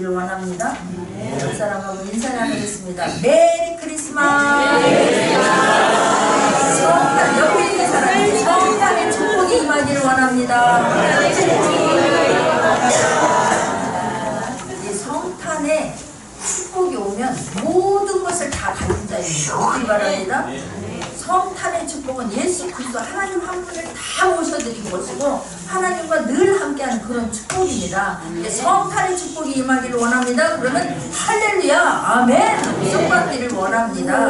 임하기를 원합니다. 그 사람하고 인사 나누겠습니다. 메리 크리스마스. 성탄, 옆에 있는 사람 성탄의 축복이 임하기를 원합니다. 이 성탄에 축복이 오면 모든 것을 다 가진 자입니다. 어떻게 바랍니다? 성탄의 축복은 예수 그리스도 하나님 한 분을 다 모셔드린 것이고 하나님과 늘 함께하는 그런 축복입니다. 성탄의 축복이 임하기를 원합니다. 그러면 할렐루야 아멘 축복받기를 원합니다.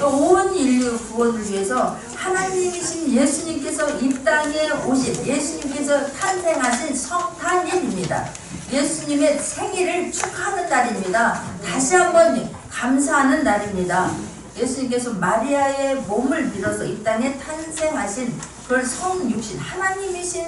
온 인류 구원을 위해서 하나님이신 예수님께서 이 땅에 오신 예수님께서 탄생하신 성탄일입니다. 예수님의 생일을 축하하는 날입니다. 다시 한번 감사하는 날입니다. 예수님께서 마리아의 몸을 빌어서 이 땅에 탄생하신 그걸 성육신 하나님이신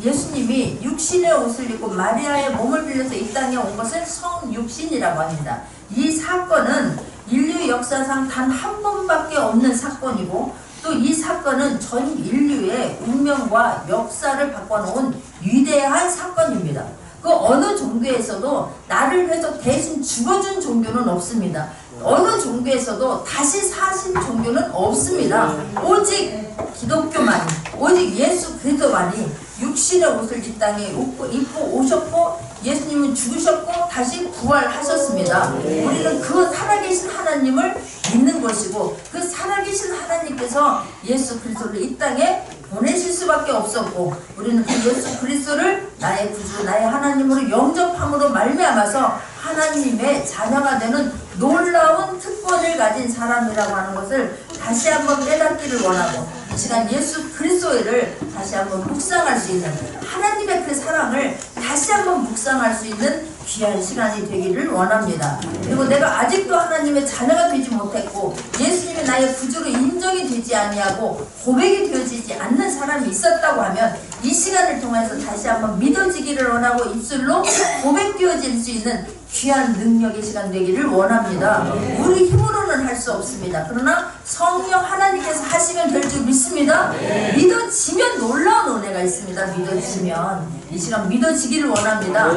예수님이 육신의 옷을 입고 마리아의 몸을 빌려서 이 땅에 온 것을 성육신이라고 합니다. 이 사건은 인류 역사상 단 한 번밖에 없는 사건이고 또 이 사건은 전 인류의 운명과 역사를 바꿔놓은 위대한 사건입니다. 그 어느 종교에서도 나를 위해서 대신 죽어준 종교는 없습니다. 어느 종교에서도 다시 사신 종교는 없습니다. 오직 기독교만이, 오직 예수 그리스도만이 육신의 옷을 이 땅에 입고 오셨고 예수님은 죽으셨고 다시 부활하셨습니다. 우리는 그 살아계신 하나님을 믿는 것이고 그 살아계신 하나님께서 예수 그리스도를 이 땅에 보내실 수밖에 없었고 우리는 그 예수 그리스도를 나의 구주 나의 하나님으로 영접함으로 말미암아서 하나님의 자녀가 되는 놀라운 특권을 가진 사람이라고 하는 것을 다시 한번 깨닫기를 원하고 이 시간 예수 그리스도를 다시 한번 묵상할 수 있는 하나님의 그 사랑을 다시 한번 묵상할 수 있는 귀한 시간이 되기를 원합니다. 그리고 내가 아직도 하나님의 자녀가 되지 못했고 예수님이 나의 구주로 인정이 되지 아니하고 고백이 되어지지 않는 사람이 있었다고 하면 이 시간을 통해서 다시 한번 믿어지기를 원하고 입술로 고백되어질 수 있는 귀한 능력의 시간 되기를 원합니다. 우리 힘으로는 할 수 없습니다. 그러나 성령 하나님께서 하시면 될 줄 믿습니다. 믿어지면 놀라운 은혜가 있습니다. 믿어지면 이 시간 믿어지기를 원합니다.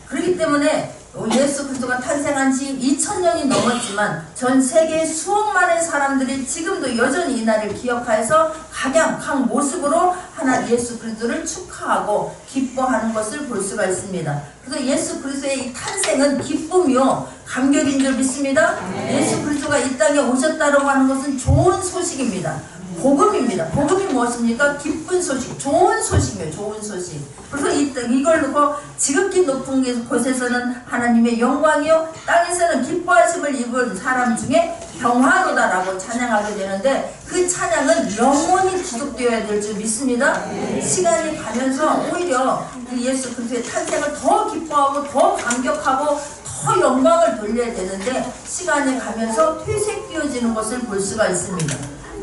그렇기 때문에 예수 그리스도가 탄생한 지 2000년이 넘었지만 전 세계 수억만의 사람들이 지금도 여전히 이 날을 기억하여서 각양각 모습으로 하나 예수 그리스도를 축하하고 기뻐하는 것을 볼 수가 있습니다. 그래서 예수 그리스도의 이 탄생은 기쁨이요 감격인 줄 믿습니다. 예수 그리스도가 이 땅에 오셨다고 하는 것은 좋은 소식입니다. 복음입니다. 복음이 무엇입니까? 기쁜 소식, 좋은 소식이에요. 좋은 소식. 그래서 이걸 놓고 지극히 높은 곳에서는 하나님의 영광이요 땅에서는 기뻐하심을 입은 사람 중에 평화로다라고 찬양하게 되는데 그 찬양은 영원히 지속되어야 될 줄 믿습니다. 시간이 가면서 오히려 그 예수 그리스도의 탄생을 더 기뻐하고 더 감격하고 더 영광을 돌려야 되는데 시간이 가면서 퇴색되어지는 것을 볼 수가 있습니다.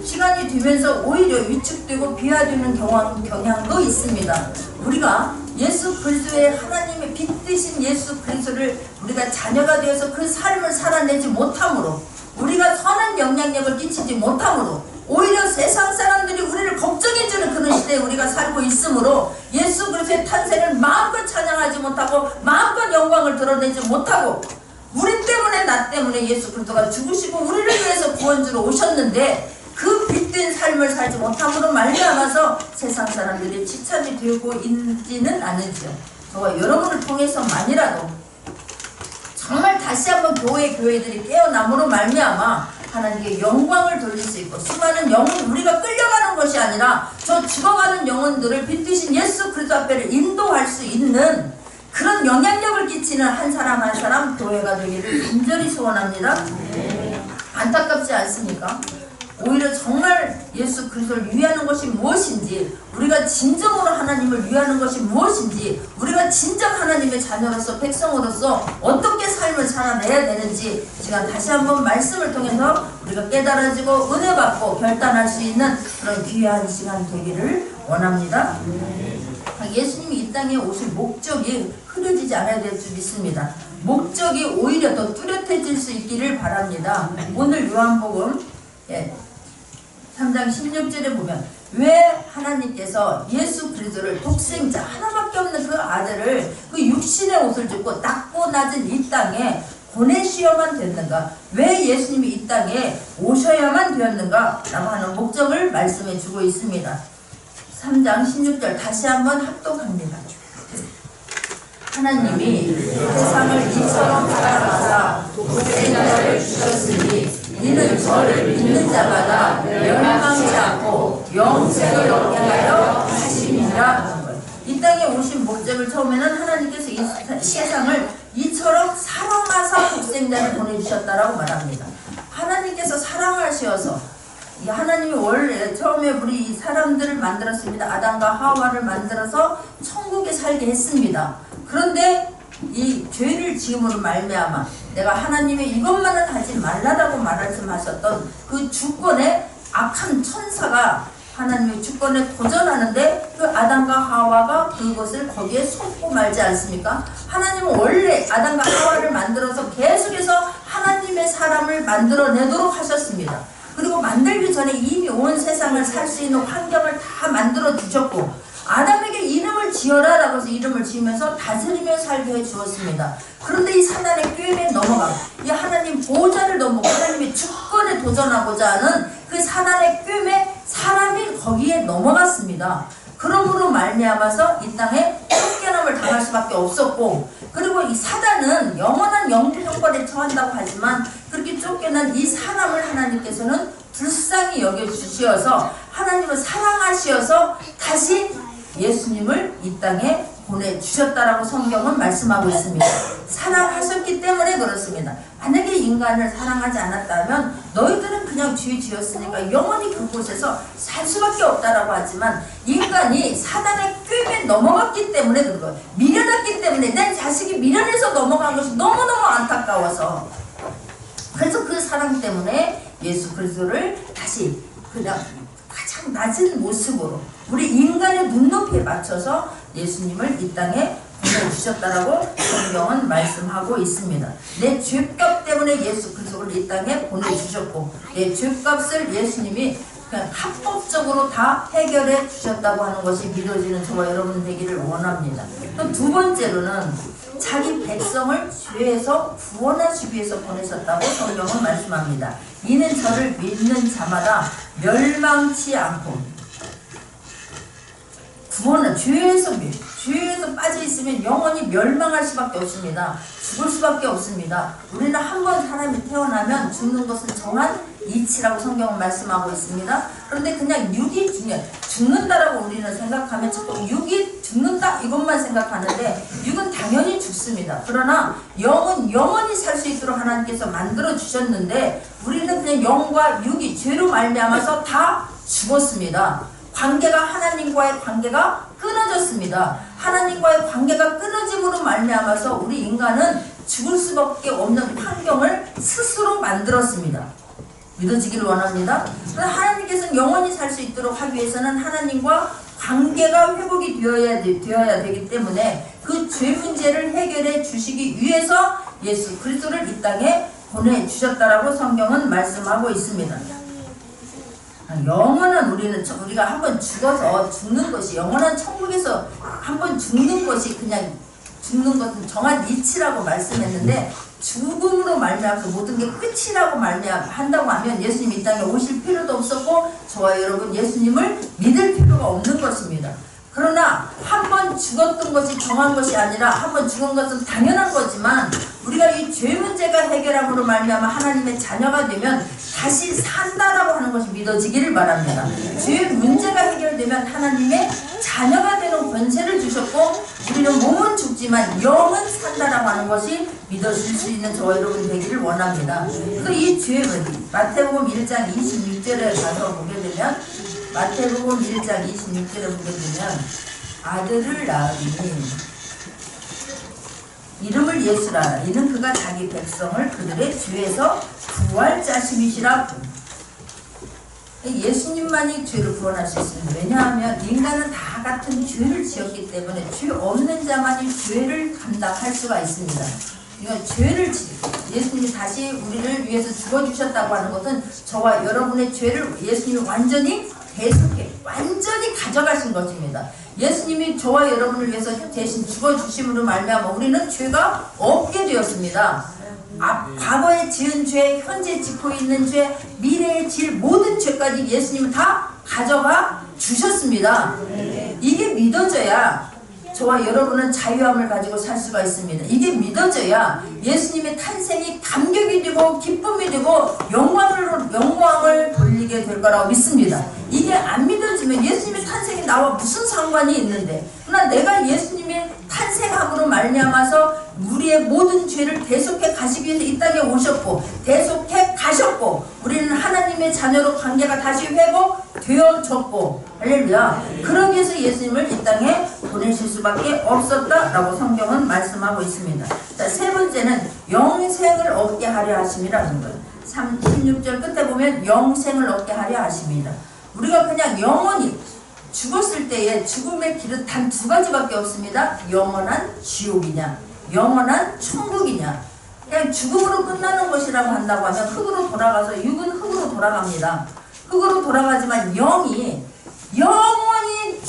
시간이 되면서 오히려 위축되고 비하되는 경향도 있습니다. 우리가 예수 그리스도의 하나님의 빛되신 예수 그리스도를 우리가 자녀가 되어서 그 삶을 살아내지 못함으로 우리가 선한 영향력을 끼치지 못함으로 오히려 세상 사람들이 우리를 걱정해주는 그런 시대에 우리가 살고 있으므로 예수 그리스도의 탄생을 마음껏 찬양하지 못하고 마음껏 영광을 드러내지 못하고 우리 때문에 나 때문에 예수 그리스도가 죽으시고 우리를 위해서 구원주로 오셨는데 그 빛된 삶을 살지 못함으로 말미암아서 세상 사람들이 지참이 되고 있지는 않으죠. 저와 여러분을 통해서만이라도 정말 다시 한번 교회들이 깨어남으로 말미암아 하나님께 영광을 돌릴 수 있고 수많은 영혼 우리가 끌려가는 것이 아니라 저 죽어가는 영혼들을 빛되신 예수 그리스도 앞에를 인도할 수 있는 그런 영향력을 끼치는 한 사람 한 사람 교회가 되기를 간절히 소원합니다. 안타깝지 않습니까? 오히려 정말 예수 그리스도를 위하는 것이 무엇인지 우리가 진정으로 하나님을 위하는 것이 무엇인지 우리가 진정 하나님의 자녀로서 백성으로서 어떻게 삶을 살아내야 되는지 시간 다시 한번 말씀을 통해서 우리가 깨달아지고 은혜 받고 결단할 수 있는 그런 귀한 시간 되기를 원합니다. 예수님이 이 땅에 오실 목적이 흐려지지 않아야 될 줄 믿습니다. 목적이 오히려 더 뚜렷해질 수 있기를 바랍니다. 오늘 요한복음 3장 16절에 보면 왜 하나님께서 예수 그리스도를 독생자 하나밖에 없는 그 아들을 그 육신의 옷을 입고 낮고 낮은 이 땅에 보내시어만 됐는가? 왜 예수님이 이 땅에 오셔야만 되었는가? 라고 하는 목적을 말씀해 주고 있습니다. 3장 16절 다시 한번 합독합니다. 하나님이 세상을 이처럼 사랑하사 독생자를 주셨으니 이는 저를 믿는 자마다 멸망치 않고 영생을 얻게 하려 하심이라. 이 땅에 오신 목적을 처음에는 하나님께서 이 세상을 이처럼 사랑하사 독생자를 보내주셨다라고 말합니다. 하나님께서 사랑하셔서 하나님이 원래 처음에 우리 이 사람들을 만들었습니다. 아담과 하와를 만들어서 천국에 살게 했습니다. 그런데 이 죄를 지음으로 말미암아 내가 하나님의 이것만은 하지 말라라고 말씀하셨던 그 주권의 악한 천사가 하나님의 주권에 도전하는데 그 아담과 하와가 그것을 거기에 속고 말지 않습니까? 하나님은 원래 아담과 하와를 만들어서 계속해서 하나님의 사람을 만들어내도록 하셨습니다. 그리고 만들기 전에 이미 온 세상을 살 수 있는 환경을 다 만들어 주셨고 아담에게 이름을 지어라 라고 해서 이름을 지으면서 다스리며 살게 해 주었습니다. 그런데 이 사단의 꾀에 넘어가 이 하나님 보호자를 넘어가 하나님의 주권에 도전하고자 하는 그 사단의 꾀에 사람이 거기에 넘어갔습니다. 그러므로 말미암아서 이 땅에 쫓겨남을 당할 수밖에 없었고, 그리고 이 사단은 영원한 영부형벌에 처한다고 하지만 그렇게 쫓겨난 이 사람을 하나님께서는 불쌍히 여겨주시어서 하나님을 사랑하시어서 다시 예수님을 이 땅에 보내주셨다라고 성경은 말씀하고 있습니다. 사랑하셨기 때문에 그렇습니다. 만약에 인간을 사랑하지 않았다면 너희들은 그냥 죄 지었으니까 영원히 그곳에서 살 수밖에 없다라고 하지만 인간이 사단의 꾀에 넘어갔기 때문에 그런 거예요. 미련했기 때문에 내 자식이 미련해서 넘어간 것이 너무너무 안타까워서, 그래서 그 사랑 때문에 예수 그리스도를 다시 그냥 가장 낮은 모습으로 우리 인간의 눈높이에 맞춰서 예수님을 이 땅에 보내주셨다라고 성경은 말씀하고 있습니다. 내 죄값 때문에 예수 그리스도를 이 땅에 보내주셨고 내 죄값을 예수님이 그냥 합법적으로 다 해결해 주셨다고 하는 것이 믿어지는 저와 여러분 되기를 원합니다. 또 두 번째로는 자기 백성을 죄에서 구원하시기 위해서 보내셨다고 성경은 말씀합니다. 이는 저를 믿는 자마다 멸망치 않고, 구원은 죄에서 빠져 있으면 영원히 멸망할 수밖에 없습니다. 죽을 수밖에 없습니다. 우리는 한번 사람이 태어나면 죽는 것은 정한 이치라고 성경은 말씀하고 있습니다. 그런데 그냥 육이 죽는다라고 우리는 생각하면 자꾸 육이 죽는다 이것만 생각하는데 육은 당연히 죽습니다. 그러나 영은 영원히 살 수 있도록 하나님께서 만들어 주셨는데 우리는 그냥 영과 육이 죄로 말미암아서 다 죽었습니다. 관계가 하나님과의 관계가 끊어졌습니다. 하나님과의 관계가 끊어짐으로 말미암아서 우리 인간은 죽을 수밖에 없는 환경을 스스로 만들었습니다. 믿어지기를 원합니다. 하나님께서는 영원히 살 수 있도록 하기 위해서는 하나님과 관계가 회복이 되어야 되기 때문에 그 죄 문제를 해결해 주시기 위해서 예수 그리스도를 이 땅에 보내주셨다라고 성경은 말씀하고 있습니다. 영원한 우리가 한번 죽어서 죽는 것이 영원한 천국에서 한번 죽는 것이 그냥 죽는 것은 정한 이치라고 말씀했는데 죽음으로 말미암아서 모든 게 끝이라고 한다고 하면 예수님 이 땅에 오실 필요도 없었고 저와 여러분 예수님을 믿을 필요가 없는 것입니다. 그러나 한 번 죽었던 것이 정한 것이 아니라 한 번 죽은 것은 당연한 거지만 우리가 이 죄 문제가 해결함으로 말미암아 하나님의 자녀가 되면 다시 산다라고 하는 것이 믿어지기를 바랍니다. 죄 문제가 해결되면 하나님의 자녀가 되는 권세를 주셨고 우리는 몸은 죽지만 영은 산다라고 하는 것이 믿어질 수 있는 저와 여러분 되기를 원합니다. 그 이 죄 마태복음 1장 26절에 가서 보게 되면 마태복음 1장 26절에 보게 되면 아들을 낳으니 이름을 예수라. 이는 그가 자기 백성을 그들의 죄에서 구할 자심이시라. 예수님만이 죄를 구원할 수 있습니다. 왜냐하면 인간은 다 같은 죄를 지었기 때문에 죄 없는 자만이 죄를 감당할 수가 있습니다. 그러니까 죄를 예수님이 다시 우리를 위해서 죽어주셨다고 하는 것은 저와 여러분의 죄를 예수님이 완전히 대속해 완전히 가져가신 것입니다. 예수님이 저와 여러분을 위해서 대신 죽어주심으로 말미암아 우리는 죄가 없게 되었습니다. 과거에 지은 죄, 현재 짓고 있는 죄, 미래에 지을 모든 죄까지 예수님은 다 가져가 주셨습니다. 이게 믿어져야 저와 여러분은 자유함을 가지고 살 수가 있습니다. 이게 믿어져야 예수님의 탄생이 감격이 되고 기쁨이 되고 영광을 돌리게 될 거라고 믿습니다. 이게 안 믿어지면 예수님의 탄생이 나와 무슨 상관이 있는데, 그러나 내가 예수님의 탄생함으로 말미암아서 우리의 모든 죄를 대속해 가시기 위해서 이 땅에 오셨고 대속해 가셨고 우리는 하나님의 자녀로 관계가 다시 회복되어졌고, 할렐루야. 그러기 위해서 예수님을 이 땅에 보내실 수밖에 없었다라고 성경은 말씀하고 있습니다. 자, 세 번째는 영생을 얻게 하려 하심이라는 거예요. 16절 끝에 보면 영생을 얻게 하려 하십니다. 우리가 그냥 영원히 죽었을 때의 죽음의 길은 단 두 가지밖에 없습니다. 영원한 지옥이냐 영원한 천국이냐. 그냥 죽음으로 끝나는 것이라고 한다고 하면 흙으로 돌아가서 육은 흙으로 돌아갑니다. 흙으로 돌아가지만 영이 영원히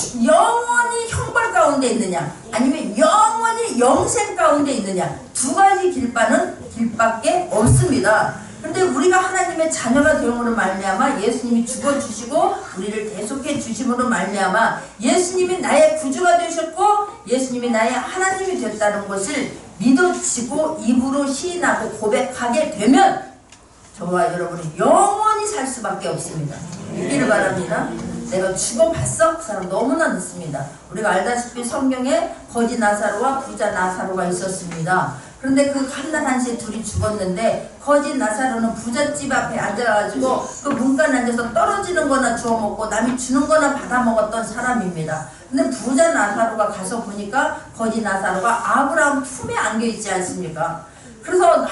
형벌 가운데 있느냐 아니면 영원히 영생 가운데 있느냐, 두 가지 길밖에 없습니다. 그런데 우리가 하나님의 자녀가 되음으로 말미암아 예수님이 죽어주시고 우리를 대속해 주심으로 말미암아 예수님이 나의 구주가 되셨고 예수님이 나의 하나님이 됐다는 것을 믿어지고 입으로 시인하고 고백하게 되면 저와 여러분이 영원히 살 수밖에 없습니다. 믿기를 바랍니다. 내가 죽어봤어? 그 사람 너무나 늦습니다. 우리가 알다시피 성경에 거지 나사로와 부자 나사로가 있었습니다. 그런데 그 한날 한시에 둘이 죽었는데 거지 나사로는 부잣집 앞에 앉아가지고 그 문간에 앉아서 떨어지는 거나 주워 먹고 남이 주는 거나 받아 먹었던 사람입니다. 근데 부자 나사로가 가서 보니까 거지 나사로가 아브라함 품에 안겨있지 않습니까? 그래서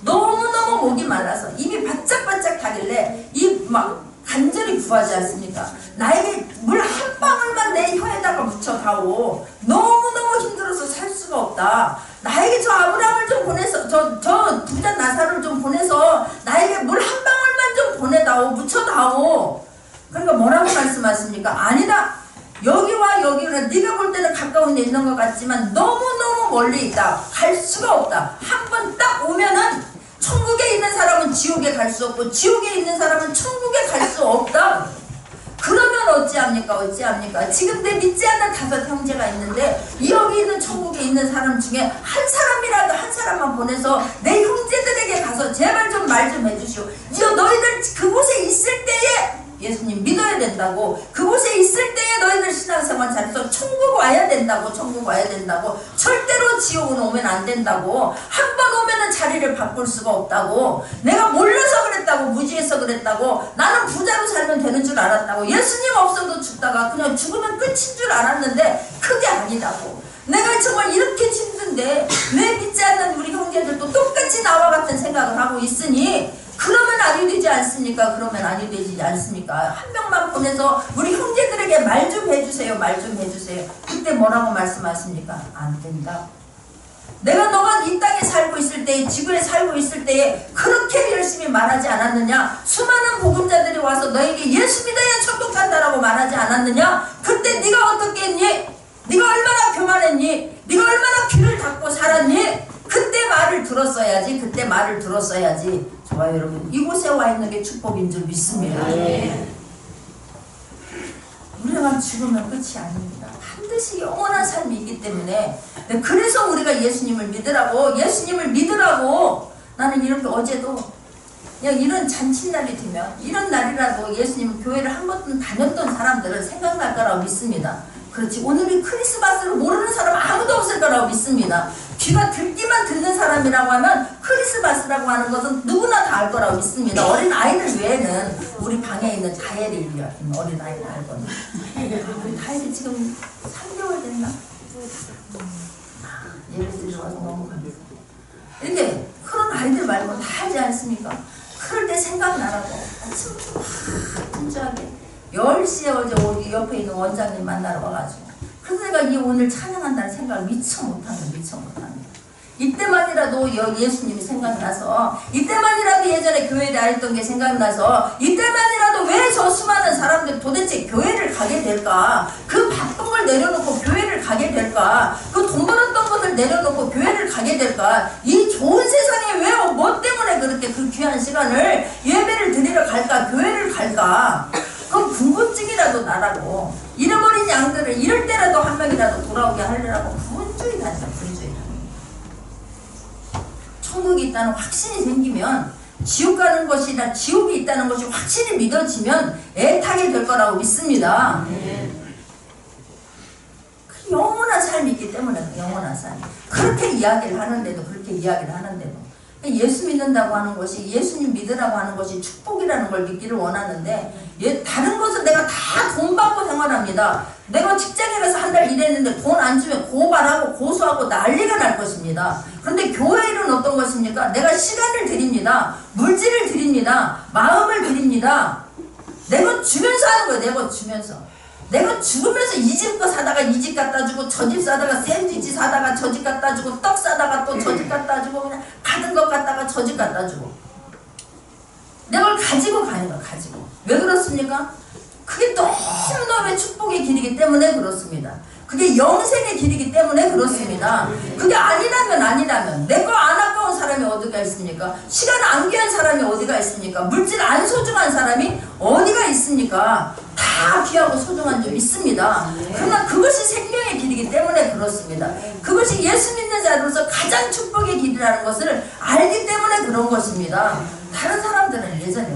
너무너무 목이 말라서 입이 바짝바짝 타길래 입 막 간절히 구하지 않습니까? 나에게 물 한 방울만 내 혀에다가 묻혀다오. 너무너무 힘들어서 살 수가 없다. 나에게 저 아브라함을 좀 보내서 저 부자 나사로를 좀 보내서 나에게 물 한 방울만 좀 보내다오. 묻혀다오. 그러니까 뭐라고 말씀하십니까? 아니다. 여기와 여기는 네가 볼 때는 가까운 데 있는 것 같지만 너무너무 멀리 있다. 갈 수가 없다. 한 번 딱 오면은 천국에 있는 사람은 지옥에 갈 수 없고 지옥에 있는 사람은 천국에 갈 수 없다. 그러면 어찌합니까? 지금 내 믿지 않는 5 형제가 있는데 여기 있는 천국에 있는 사람 중에 한 사람이라도 한 사람만 보내서 내 형제들에게 가서 제발 좀 말 좀 해주시오. 너희들 그곳에 있을 때에 예수님 믿어야 된다고, 그곳에 있을 때에 너희들 신앙생활 잘해서 천국 와야 된다고, 절대로 지옥은 오면 안 된다고, 한 번 오면은 자리를 바꿀 수가 없다고, 내가 몰라서 그랬다고, 무지해서 그랬다고, 나는 부자로 살면 되는 줄 알았다고, 예수님 없어도 죽다가 그냥 죽으면 끝인 줄 알았는데 그게 아니다고, 내가 정말 이렇게 힘든데 왜 믿지 않는 우리 형제들도 똑같이 나와 같은 생각을 하고 있으니 그러면 아니 되지 않습니까? 한 명만 보내서 우리 형제들에게 말 좀 해주세요. 그때 뭐라고 말씀하십니까? 안 된다. 내가 너가 이 땅에 살고 있을 때에, 지구에 살고 있을 때에 그렇게 열심히 말하지 않았느냐? 수많은 복음자들이 와서 너에게 예수 믿어야 천국 간다라고 말하지 않았느냐? 그때 네가 어떻게 했니? 네가 얼마나 교만했니? 네가 얼마나 귀를 닫고 살았니? 그때 말을 들었어야지. 저와 여러분, 이곳에 와 있는 게 축복인 줄 믿습니다. 우리가 죽으면 끝이 아닙니다. 반드시 영원한 삶이 있기 때문에, 그래서 우리가 예수님을 믿으라고. 나는 이렇게 어제도 그냥 이런 잔칫날이 되면, 이런 날이라도 예수님 교회를 한 번쯤 다녔던 사람들은 생각날 거라고 믿습니다. 그렇지, 오늘이 크리스마스를 모르는 사람 아무도 없을 거라고 믿습니다. 귀가 듣기만 듣는 사람이라고 하면 크리스마스라고 하는 것은 누구나 다 알 거라고 믿습니다. 어린 아이들 외에는 우리 방에 있는 다혜리 어린 아이들 알거든요. 우리 다혜리 지금 3개월 됐나? 예배드리러 와서 너무 감사해요. 이렇게 그런 아이들 말고 다 하지 않습니까? 그럴 때 생각나라고 아침 분주하게 10시에 어제 우리 옆에 있는 원장님 만나러 와가지고, 그래서 내가 오늘 찬양한다는 생각을 미처 못합니다. 이때만이라도 예수님이 생각나서, 이때만이라도 예전에 교회에 다녔던 게 생각나서, 이때만이라도 왜 저 수많은 사람들 도대체 교회를 가게 될까? 그 바쁜 걸 내려놓고 교회를 가게 될까? 그 돈 벌었던 것을 내려놓고 교회를 가게 될까? 이 좋은 세상에 왜 뭐 때문에 그렇게 그 귀한 시간을 예배를 드리러 갈까? 교회를 갈까? 그럼 궁금증이라도 나라고, 잃어버린 양들을 이럴 때라도 한 명이라도 돌아오게 하려고 분주히 다니죠. 분주히. 천국이 있다는 확신이 생기면, 지옥 가는 것이나 지옥이 있다는 것이 확실히 믿어지면 애타게 될 거라고 믿습니다. 그 영원한 삶이 있기 때문에, 영원한 삶. 그렇게 이야기를 하는데도, 그렇게 이야기를 하는데도 예수 믿는다고 하는 것이, 예수님 믿으라고 하는 것이 축복이라는 걸 믿기를 원하는데, 다른 것은 내가 다 돈 받고 생활합니다. 내가 직장에 가서 한 달 일했는데 돈 안 주면 고발하고 고소하고 난리가 날 것입니다. 그런데 교회 일은 어떤 것입니까? 내가 시간을 드립니다. 물질을 드립니다. 마음을 드립니다. 내가 주면서 하는 거예요. 내가 주면서. 내가 죽으면서 이 집 거 사다가 이 집 갖다 주고, 저 집 사다가 샌드위치 사다가 저 집 갖다 주고, 떡 사다가 또 저 집 갖다 주고, 그냥 가든 것 갖다가 저 집 갖다 주고, 내가 그걸 가지고 가는 거야. 가지고. 왜 그렇습니까? 그게 너무너무의 축복의 길이기 때문에 그렇습니다. 그게 영생의 길이기 때문에 그렇습니다. 그게 아니라면 내 거 안 아까운 사람이 어디가 있습니까? 시간 안 귀한 사람이 어디가 있습니까? 물질 안 소중한 사람이 어디가 있습니까? 다 귀하고 소중한 줄 믿습니다. 그러나 그것이 생명의 길이기 때문에 그렇습니다. 그것이 예수 믿는 자로서 가장 축복의 길이라는 것을 알기 때문에 그런 것입니다. 다른 사람들은 예전에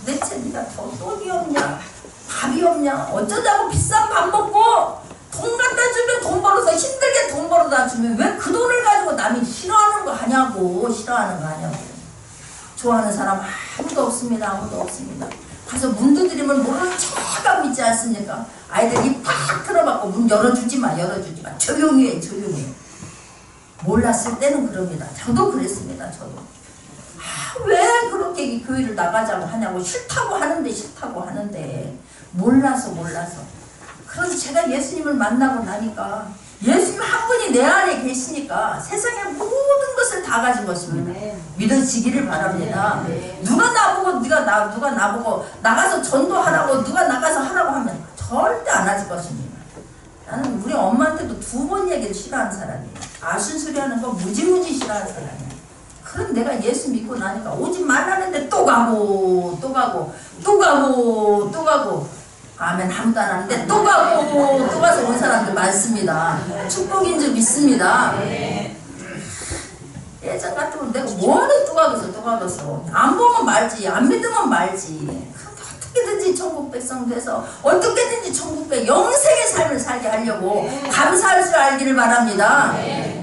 도대체 네가 떡이 없냐, 밥이 없냐, 어쩌자고 비싼 밥 먹고 돈 갖다 주면 돈 벌어서 힘들게 돈 벌어다 주면 왜 그 돈을 가지고 남이 싫어하는 거 하냐고. 싫어하는 거 하냐고. 좋아하는 사람 아무도 없습니다. 아무도 없습니다. 가서 문 두드리면 모르는 척하고 있지 않습니까? 아이들 입 팍 틀어박고 문 열어주지 마, 열어주지 마. 조용히 해, 조용히 해. 몰랐을 때는 그럽니다. 저도 그랬습니다. 저도. 왜 그렇게 교회를 나가자고 하냐고. 싫다고 하는데 몰라서. 그런데 제가 예수님을 만나고 나니까, 예수님 한 분이 내 안에 계시니까 세상의 모든 것을 다 가진 것입니다. 믿어지기를 바랍니다. 누가 나보고 나가서 전도하라고, 누가 나가서 하라고 하면 절대 안 하실 것입니다. 나는 우리 엄마한테도 2번 얘기를 싫어하는 사람이에요. 아순수리하는 거 무지무지 싫어하는 사람이에요. 그럼 내가 예수 믿고 나니까 오지 말라는데 또 가고 아멘 아무도 안 하는데 또 가서 온 사람들 많습니다. 축복인 줄 믿습니다. 예전 같으면 내가 뭐하러 또 가겠어. 안 보면 말지, 안 믿으면 말지. 어떻게든지 천국 백성 돼서, 어떻게든지 영생의 삶을 살게 하려고 감사할 줄 알기를 바랍니다.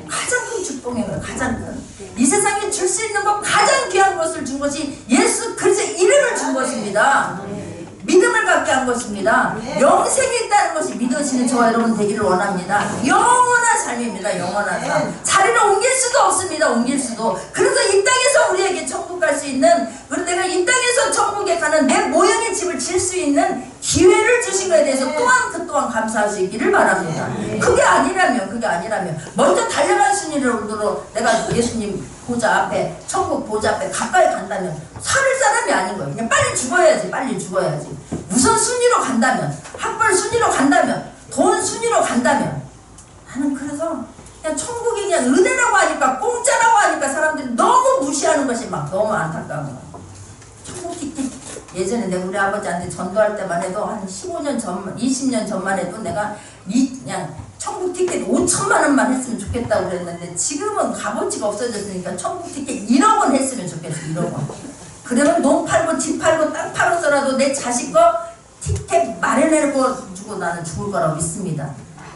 가장 큰 축복이에요. 가장 큰. 이 세상에 줄 수 있는 것, 가장 귀한 것을 준 것이 예수 그리스도의 이름을 준 것입니다. 믿음을 갖게 한 것입니다. 영생이 있다는 것이 믿어지는 저와 여러분 되기를 원합니다. 영원한 삶입니다. 영원한 삶. 자리를 옮길 수도 없습니다. 옮길 수도. 그래서 이 땅에서 우리에게 천국 갈 수 있는, 그리고 내가 이 땅에서 천국에 가는 내 모형의 집을 질 수 있는 기회를 주신 것에 대해서 그 또한 감사할 수 있기를 바랍니다. 그게 아니라면 먼저 달려갈 순위로 내가 예수님 보좌 앞에, 천국 보좌 앞에 가까이 간다면 살 사람이 아닌 거예요. 그냥 빨리 죽어야지. 우선 순위로 간다면, 학벌 순위로 간다면, 돈 순위로 간다면, 나는 그래서 그냥 천국이 그냥 은혜라고 하니까, 공짜라고 하니까 사람들이 너무 무시하는 것이 막 너무 안타까운 거예요. 천국 티켓, 예전에 내가 우리 아버지한테 전도할 때만 해도 한 15년 전, 20년 전만 해도 내가 그냥 천국 티켓 5천만 원만 했으면 좋겠다고 그랬는데, 지금은 값어치가 없어졌으니까 천국 티켓 1억 원 했으면 좋겠어. 1억 원. 그러면 농 팔고 집 팔고 땅 팔아서라도 내 자식 거 티켓 마련해주고 나는 죽을 거라고 믿습니다.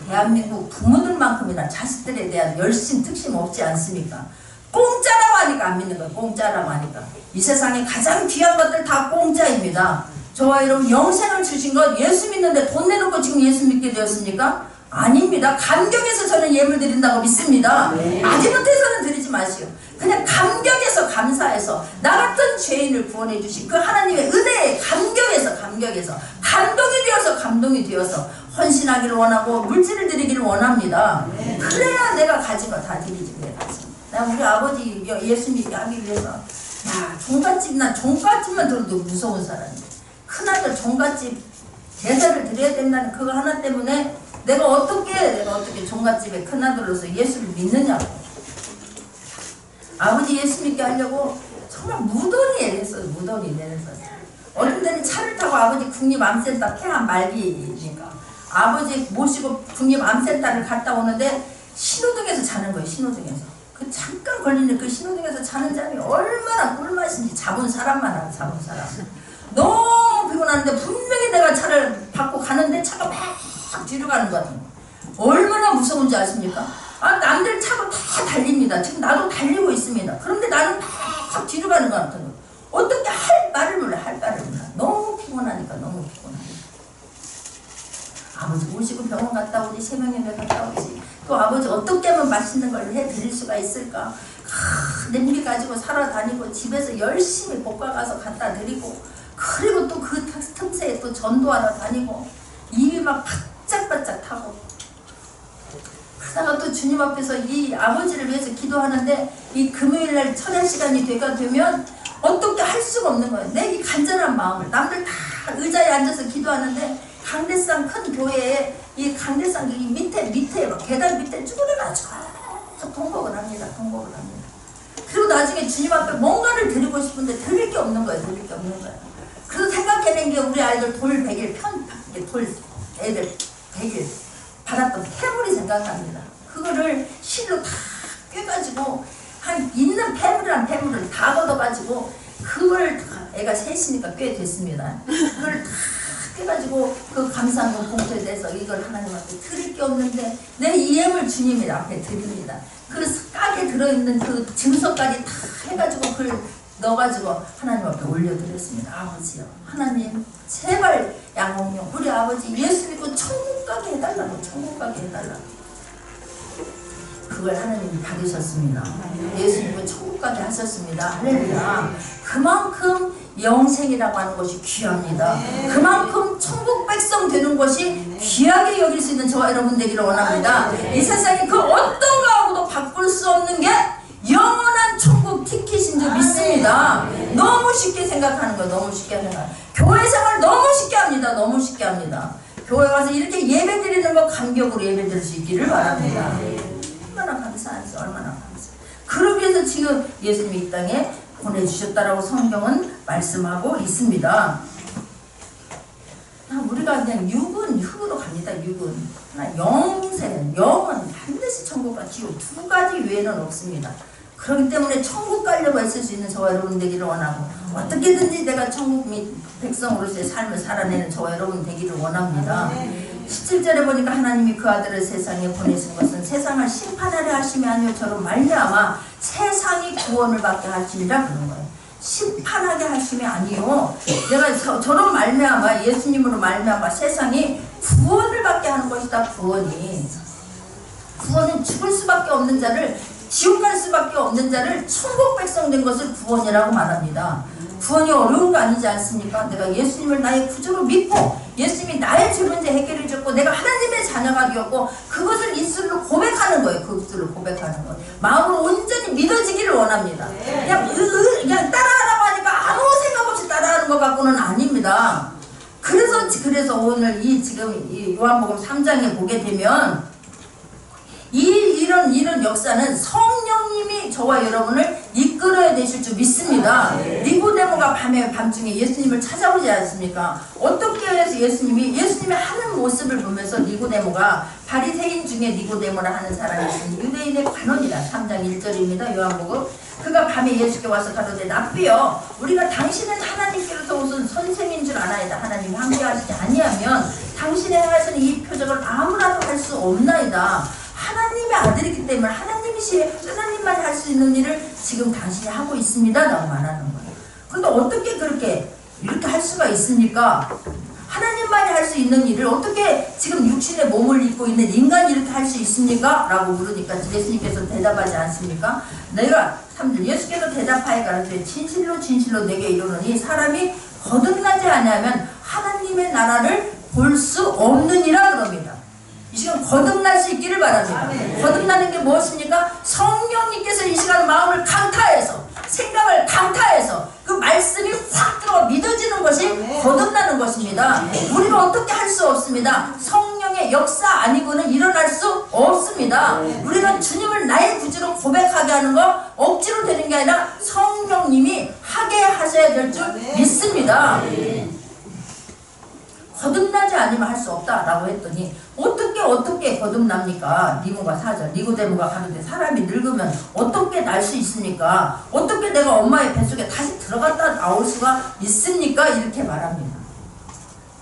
대한민국 부모들만큼이나 자식들에 대한 열심, 특심 없지 않습니까? 공짜라고 하니까 안 믿는 거예요. 공짜라고 하니까. 이 세상에 가장 귀한 것들 다 공짜입니다. 저와 여러분 영생을 주신 것, 예수 믿는데 돈 내놓고 지금 예수 믿게 되었습니까? 아닙니다. 감격에서 저는 예물 드린다고 믿습니다. 마지못해서는 드리지 마시오. 그냥 감격에서, 감사해서 나 같은 죄인을 구원해 주신 그 하나님의 은혜에 감격에서 감동이 되어서 헌신하기를 원하고 물질을 드리기를 원합니다. 그래야 내가 가진 거 다 드리지. 그래 가진 거. 야, 우리 아버지 예수 믿게 하기 위해서, 야, 난 종갓집만 들어도 무서운 사람이야. 큰아들 종갓집 제사를 드려야 된다는 그거 하나 때문에 내가 어떻게 종갓집에 큰아들로서 예수를 믿느냐고. 아버지 예수 믿게 하려고 정말 무던히 애랬어요. 무던히 내렸어요. 어떤 때는 차를 타고 아버지 국립암센터 폐암 말기니까 아버지 모시고 국립암센터를 갔다 오는데 신호등에서 자는 거예요. 신호등에서. 그 잠깐 걸리는 그 신호등에서 자는 잠이 얼마나 꿀맛인지 잡은 사람만 알아. 잡은 사람. 너무 피곤한데 분명히 내가 차를 받고 가는데 차가 막 뒤로 가는 것 같은 거. 얼마나 무서운지 아십니까? 아, 남들 차고 다 달립니다. 지금 나도 달리고 있습니다. 그런데 나는 막 뒤로 가는 것 같은 거. 어떻게 할 말을 몰라. 너무 피곤하니까. 아버지 모시고 병원 갔다 오지, 세명연에 갔다 오지. 또 아버지 어떻게 하면 맛있는 걸 해드릴 수가 있을까? 냄비 가지고 사러 다니고 집에서 열심히 볶아 가서 갖다 드리고, 그리고 또 그 틈새에 또 전도하러 다니고, 입이 막 바짝바짝 타고. 그러다가 또 주님 앞에서 이 아버지를 위해서 기도하는데, 이 금요일날 철야 시간이 되면 어떻게 할 수가 없는 거예요. 내 이 간절한 마음을. 남들 다 의자에 앉아서 기도하는데 강대상 큰 교회에 이 강대상 이 밑에 막 계단 밑에 쭈그려가지고 통곡을 합니다. 그리고 나중에 주님 앞에 뭔가를 드리고 싶은데 드릴 게 없는 거예요. 그래서 생각해낸 게 우리 아이들 돌 100일 애들 100일 받았던 폐물이 생각납니다. 그거를 실로 다 꿰가지고 있는 폐물을 다 걷어가지고 그걸 애가 셋이니까 꽤 됐습니다. 그걸 다 깨가지고 그 감사한 봉투에 대해서 이걸 하나님한테 드릴 게 없는데 내 이엠을 주님 앞에 드립니다. 그래서 깍에 들어있는 그 증서까지 다 해가지고 그걸 넣어가지고 하나님 앞에 올려드렸습니다. 아버지요, 하나님 제발 양홍용 우리 아버지 예수 믿고 천국 가게 해달라고. 그걸 하나님이 받으셨습니다. 예수님은 천국 가게 하셨습니다. 할렐루야. 그만큼 영생이라고 하는 것이 귀합니다. 그만큼 천국 백성 되는 것이 귀하게 여길 수 있는 저와 여러분 되기를 원합니다. 이 세상에 그 어떤 거하고도 바꿀 수 없는 게 영원한 천국 티켓인 줄 믿습니다. 너무 쉽게 생각하는 거예요. 교회 생활 너무 쉽게 합니다. 교회 와서 이렇게 예배 드리는 거 감격으로 예배 드릴 수 있기를 바랍니다. 얼마나 감사하지. 그러기 위해서 지금 예수님이 이 땅에 보내주셨다라고 성경은 말씀하고 있습니다. 우리가 그냥 육은 흙으로 갑니다. 영은 반드시 천국과 지옥 두 가지 외에는 없습니다. 그렇기 때문에 천국 가려고 애쓸 수 있는 저와 여러분 되기를 원하고, 어떻게든지 내가 천국 및 백성으로서의 삶을 살아내는 저와 여러분 되기를 원합니다. 17절에 보니까 하나님이 그 아들을 세상에 보내신 것은 세상을 심판하려 하심이 아니요 저로 말미암아 세상이 구원을 받게 하심이라 그런 거예요. 심판하게 하심이 아니요 내가 저로 말미암아 예수님으로 말미암아 세상이 구원을 받게 하는 것이다. 구원은 죽을 수밖에 없는 자를, 지옥 갈 수밖에 없는 자를 천국 백성 된 것을 구원이라고 말합니다. 구원이 어려운 거 아니지 않습니까? 내가 예수님을 나의 구주로 믿고 예수님이 나의 죄 문제 해결해 줬고 내가 하나님의 자녀가 되었고 그것을 입술로 고백하는 거예요. 마음으로 온전히 믿어지기를 원합니다. 그냥 따라하라고 하니까 아무 생각 없이 따라하는 것 갖고는 아닙니다. 그래서 오늘 이 요한복음 3장에 보게 되면 이런 역사는 성령님이 저와 여러분을 이끌어야 되실 줄 믿습니다. 니고데모가 밤중에 예수님을 찾아오지 않습니까? 어떻게 해서 예수님이 하는 모습을 보면서 니고데모가 바리새인 중에 니고데모라 하는 사람이 있습니다. 유대인의 관원이다. 3장 1절입니다. 요한복음. 그가 밤에 예수께 와서 가로되 랍비여 우리가 당신은 하나님께로서 오신 선생인 줄 아나이다. 하나님이 함께하시지 아니하면 당신의 행하시는 이 표적을 아무라도 할 수 없나이다. 하나님의 아들이기 때문에 하나님만 할 수 있는 일을 지금 당신이 하고 있습니다. 라고 말하는 거예요. 그런데 어떻게 이렇게 할 수가 있습니까? 하나님만이 할 수 있는 일을 어떻게 지금 육신의 몸을 입고 있는 인간이 이렇게 할 수 있습니까? 라고 물으니까 예수님께서 대답하지 않습니까? 내가 3절 예수께서 대답하여 가라사대 진실로 내게 이르노니 사람이 거듭나지 아니하면 하나님의 나라를 볼 수 없느니라 그럽니다. 이 시간 거듭날 수 있기를 바랍니다. 거듭나는 게 무엇입니까? 성령님께서 이 시간 말씀이 확 들어가 믿어지는 것이 거듭나는 것입니다. 우리가 어떻게 할 수 없습니다. 성령의 역사 아니고는 일어날 수 없습니다. 우리는 주님을 나의 구주로 고백하게 하는 거 억지로 되는 게 아니라 성령님이 하게 하셔야 될 줄 믿습니다. 거듭나지 않으면 할 수 없다라고 했더니 어떻게 거듭납니까? 니고가 4절 니고데모가 가는데 사람이 늙으면 어떻게 날 수 있습니까? 어떻게 내가 엄마의 뱃속에 다시 들어갔다 나올 수가 있습니까? 이렇게 말합니다.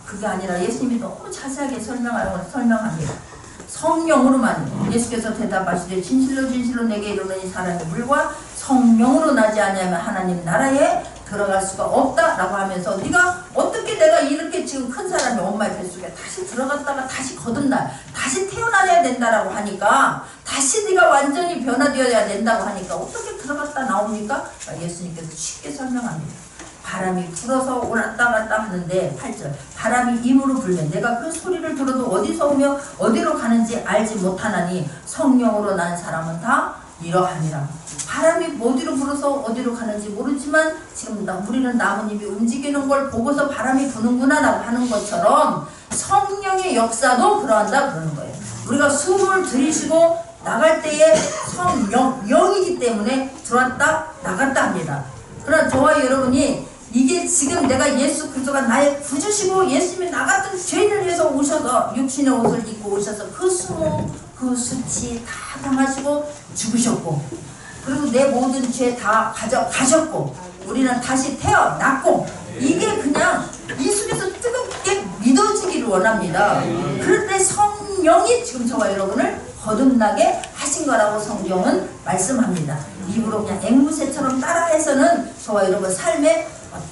그게 아니라 예수님이 너무 자세하게 설명합니다. 성령으로만. 예수께서 대답하시되 진실로 진실로 내게 이르노니 사람이 물과 성령으로 나지 아니하면 하나님 나라에 들어갈 수가 없다라고 하면서 네가 어떻게 내가 이렇게 지금 큰 사람이 엄마의 뱃속에 다시 들어갔다가 다시 거듭나 다시 태어나야 된다라고 하니까 다시 네가 완전히 변화되어야 된다고 하니까 어떻게 들어갔다 나옵니까? 예수님께서 쉽게 설명합니다. 바람이 불어서 올랐다 갔다 하는데 8절 바람이 임으로 불면 내가 그 소리를 들어도 어디서 오며 어디로 가는지 알지 못하나니 성령으로 난 사람은 다 이러하니라. 바람이 어디로 불어서 어디로 가는지 모르지만 지금 우리는 나뭇잎이 움직이는 걸 보고서 바람이 부는구나 라고 하는 것처럼 성령의 역사도 그러한다 그러는 거예요. 우리가 숨을 들이쉬고 나갈 때에 영이기 때문에 들어왔다 나갔다 합니다. 그러나 저와 여러분이 이게 지금 내가 예수 그리스도가 나의 구주시고 예수님이 나 같은 죄인을 위해서 오셔서 육신의 옷을 입고 오셔서 그 수모 그 수치 다 당하시고 죽으셨고 그리고 내 모든 죄 다 가져가셨고 우리는 다시 태어났고 이게 그냥 이 속에서 뜨겁게 믿어지기를 원합니다. 그런데 성령이 지금 저와 여러분을 거듭나게 하신 거라고 성경은 말씀합니다. 입으로 그냥 앵무새처럼 따라해서는 저와 여러분 삶에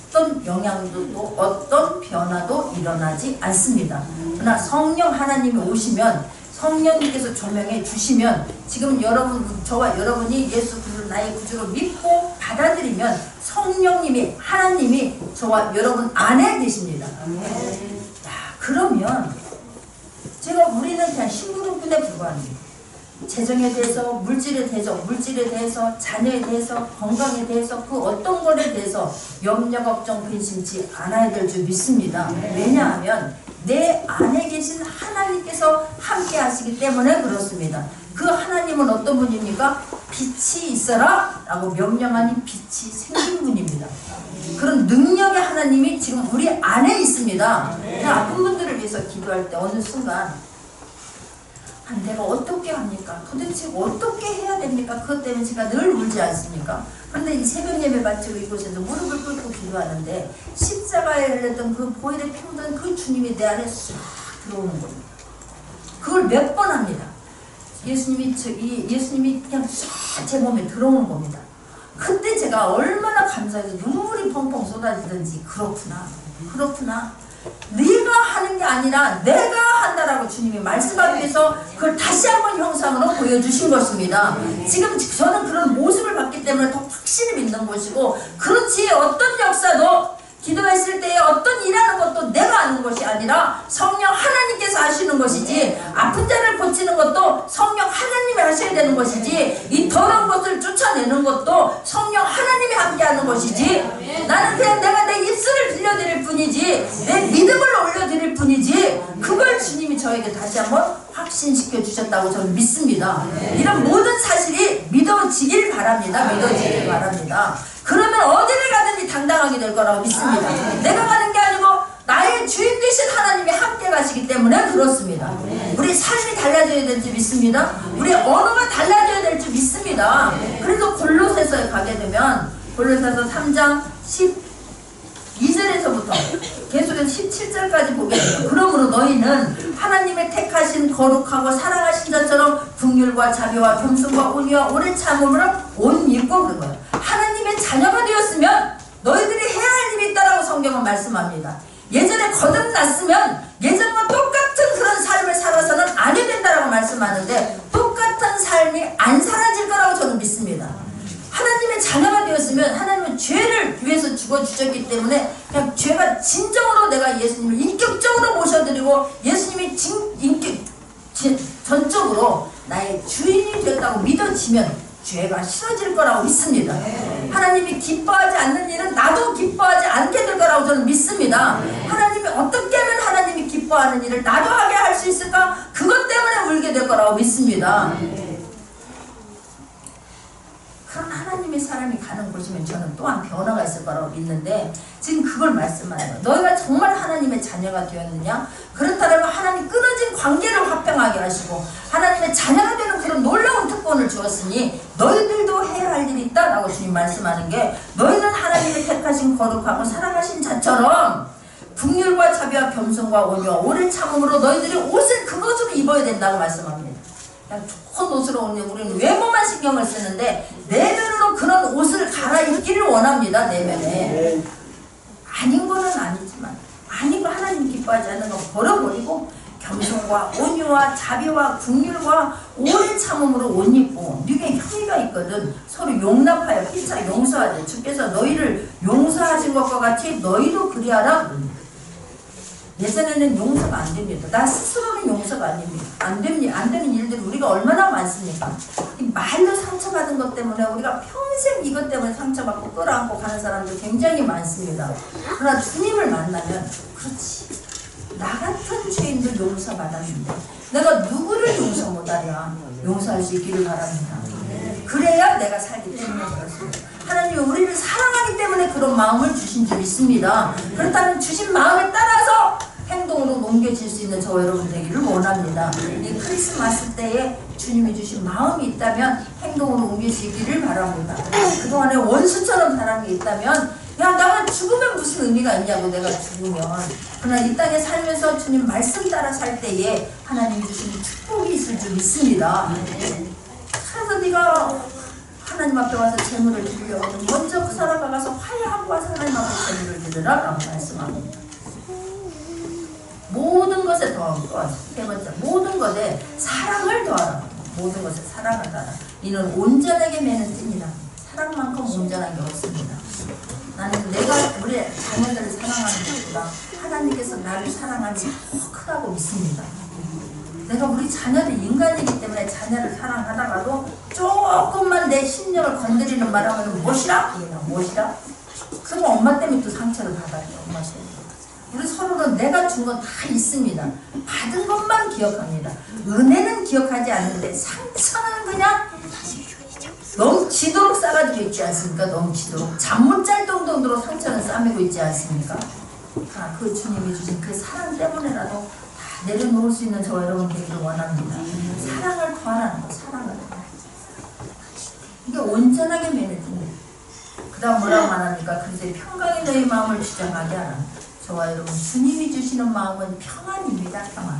어떤 영향도 어떤 변화도 일어나지 않습니다. 그러나 성령 하나님이 오시면 성령님께서 조명해 주시면 지금 저와 여러분이 예수 그리스도를 나의 구주로 믿고 받아들이면 성령님이 하나님이 저와 여러분 안에 계십니다. 그러면 우리는 그냥 심부름꾼에 불과합니다. 재정에 대해서 물질에 대해서 자녀에 대해서 건강에 대해서 그 어떤 것에 대해서 염려 걱정 근심치 않아야 될 줄 믿습니다. 왜냐하면 내 안에 계신 하나님께서 함께 하시기 때문에 그렇습니다. 그 하나님은 어떤 분입니까? 빛이 있어라 라고 명령하니 빛이 생긴 분입니다. 그런 능력의 하나님이 지금 우리 안에 있습니다. 아픈 분들을 위해서 기도할 때 어느 순간 내가 어떻게 합니까? 도대체 어떻게 해야 됩니까? 그것 때문에 제가 늘 울지 않습니까? 그런데 이 새벽 예배 마치고 이곳에서 무릎을 꿇고 기도하는데 십자가에 흘렸던 그 보혈에 피우던 그 주님이 내 안에 싹 들어오는 겁니다. 그걸 몇 번 합니다. 예수님이 그냥 싹 제 몸에 들어오는 겁니다. 그때 제가 얼마나 감사해서 눈물이 펑펑 쏟아지든지 그렇구나. 네가 하는 게 아니라 내가 한다라고 주님이 말씀하기 위해서 그걸 다시 한번 형상으로 보여주신 것입니다. 지금 저는 그런 모습을 봤기 때문에 더 확실히 믿는 것이고 그렇지 어떤 역사도 기도했을 때에 어떤 일하는 것도 내가 하는 것이 아니라 성령 하나님께서 하시는 것이지 아픈 자를 고치는 것도 성령 하나님이 하셔야 되는 것이지 이 더러운 것을 쫓아내는 것도 성령 하나님이 함께 하는 것이지 나는 그냥 내가 내 입술을 들려드릴 뿐이지 내 믿음을 올려드릴 뿐이지 그걸 주님이 저에게 다시 한번 확신시켜 주셨다고 저는 믿습니다. 이런 모든 사실이 믿어지길 바랍니다. 그러면 어디를 가든지 당당하게 될 거라고 믿습니다. 내가 가는 게 아니고 나의 주인 되신 하나님이 함께 가시기 때문에 그렇습니다. 우리 삶이 달라져야 될 줄 믿습니다. 우리 언어가 달라져야 될 줄 믿습니다. 그래서 골로새서에 가게 되면 골로새서 3장 12절에서부터 계속해서 17절까지 보게 돼요. 그러므로 너희는 하나님의 택하신 거룩하고 사랑하신 자처럼 긍휼과 자비와 겸손과 온유와 오래 참음으로 옷 입고 그런 거예요. 하나님의 자녀가 되었으면 너희들이 해야 할 일이 있다라고 성경은 말씀합니다. 예전에 거듭났으면 예전과 똑같은 그런 삶을 살아서는 안 해야 된다라고 말씀하는데 똑같은 삶이 안 사라질 거라고 저는 믿습니다. 하나님의 자녀가 되었으면 하나님은 죄를 위해서 죽어주셨기 때문에 그냥 죄가 진정으로 내가 예수님을 인격적으로 모셔드리고 예수님이 전적으로 나의 주인이 되었다고 믿어지면 죄가 싫어질 거라고 믿습니다. 하나님이 기뻐하지 않는 일은 나도 기뻐하지 않게 될 거라고 저는 믿습니다. 하나님이 어떻게 하면 하나님이 기뻐하는 일을 나도 하게 할 수 있을까? 그것 때문에 울게 될 거라고 믿습니다. 그런 하나님의 사람이 가는 곳이면 저는 또한 변화가 있을 거라고 믿는데 지금 그걸 말씀하는 거예요. 너희가 정말 하나님의 자녀가 되었느냐? 그렇다면 하나님 끊어진 관계를 화평하게 하시고 하나님의 자녀가 되는 그런 놀라운 특권을 주었으니 너희들도 해야 할 일이 있다 라고 주님 말씀하는 게 너희는 하나님의 택하신 거룩하고 사랑하신 자처럼 긍휼과 자비와 겸손과 온유와 오래 참음으로 너희들이 옷을 그것으로 입어야 된다고 말씀합니다. 그냥 좋은 옷으로 오는 우리는 외모만 신경을 쓰는데 내면으로 그런 옷을 갈아입기를 원합니다. 내면에 아닌 거는 아니지만 아닌 거 하나님 기뻐하지 않는 거 버려버리고 겸손과 온유와 자비와 긍휼과 오래 참음으로 옷 입고 네게 형의가 있거든 서로 용납하여 피차 용서하되 주께서 너희를 용서하신 것과 같이 너희도 그리하라. 예전에는 용서가 안 됩니다. 나 스스로는 용서가 안 됩니다. 안 되는 일들이 우리가 얼마나 많습니까? 이 말로 상처받은 것 때문에 우리가 평생 이것 때문에 상처받고 끌어안고 가는 사람들 굉장히 많습니다. 그러나 주님을 만나면 그렇지. 나 같은 죄인들 용서받았는데 내가 누구를 용서 못하랴? 용서할 수 있기를 바랍니다. 그래야 내가 살기 때문에 그렇습니다. 하나님이 우리를 사랑하기 때문에 그런 마음을 주신 줄 믿습니다. 그렇다면 주신 마음에 따라서 행동으로 옮겨질 수 있는 저와 여러분 되기를 원합니다. 이 크리스마스 때에 주님이 주신 마음이 있다면 행동으로 옮기시기를 바랍니다. 그동안에 원수처럼 사는 게 있다면 야 나가 죽으면 무슨 의미가 있냐고 내가 죽으면 그러나 이 땅에 살면서 주님 말씀 따라 살 때에 하나님 주신 축복이 있을 줄 믿습니다. 그래서 네가 하나님 앞에 와서 제물을 드리려고 먼저 그 사람 가서 화해하고 와서 하나님 앞에 제물을 드리라 라고 말씀합니다. 모든 것에 더하고 세 번째 모든 것에 사랑을 더하라. 모든 것에 사랑을 더하라. 이는 온전하게 매는 띠니라. 사랑만큼 온전한 게 없습니다. 나는 내가 우리 자녀들을 사랑하는 것보다 하나님께서 나를 사랑하는 게 더 크다고 믿습니다. 내가 우리 자녀들 인간이기 때문에 자녀를 사랑하다가도 조금만 내 심령을 건드리는 말 하면 무엇이라? 무엇이라? 그러면 엄마 때문에 또 상처를 받아요. 엄마 때문에. 우리 서로는 내가 준 건 다 있습니다. 받은 것만 기억합니다. 은혜는 기억하지 않는데 상처는 그냥 넘치도록 싸가지고 있지 않습니까? 넘치도록 잠 못 잘 정도로 상처는 싸매고 있지 않습니까? 그 주님이 주신 그 사랑 때문에라도 다 내려놓을 수 있는 저와 여러분 되기를 원합니다. 사랑을 더하라는 거, 사랑을 이게 온전하게 매너집니다. 그 다음 뭐라고 말합니까? 그래서 평강이 너희 마음을 주장하게 하라. 저와 여러분 주님이 주시는 마음은 평안입니다. 평안.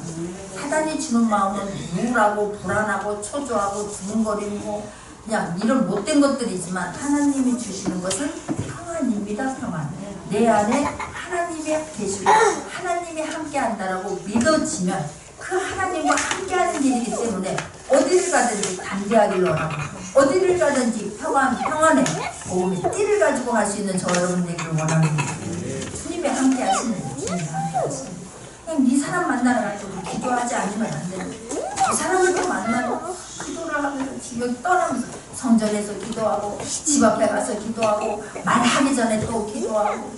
사단이 주는 마음은 우울하고 불안하고 초조하고 두근거리고 그냥 이런 못된 것들이지만 하나님이 주시는 것은 평안입니다. 평안. 내 안에 하나님이 계시고 하나님이 함께한다라고 믿어지면 그 하나님과 함께하는 일이기 때문에 어디를 가든지 담대하기를 원하고 어디를 가든지 평안에 몸에 띠를 가지고 갈 수 있는 저 여러분 되기를 원합니다. 주님이 함께하시는 주님이 함께하시는 그냥 네 사람 만나러 갈 때 기도하지 않으면 안 돼요. 그 사람을 또 만나고 기도를 하면서 여기 떠나면서 성전에서 기도하고 집 앞에 가서 기도하고 말하기 전에 또 기도하고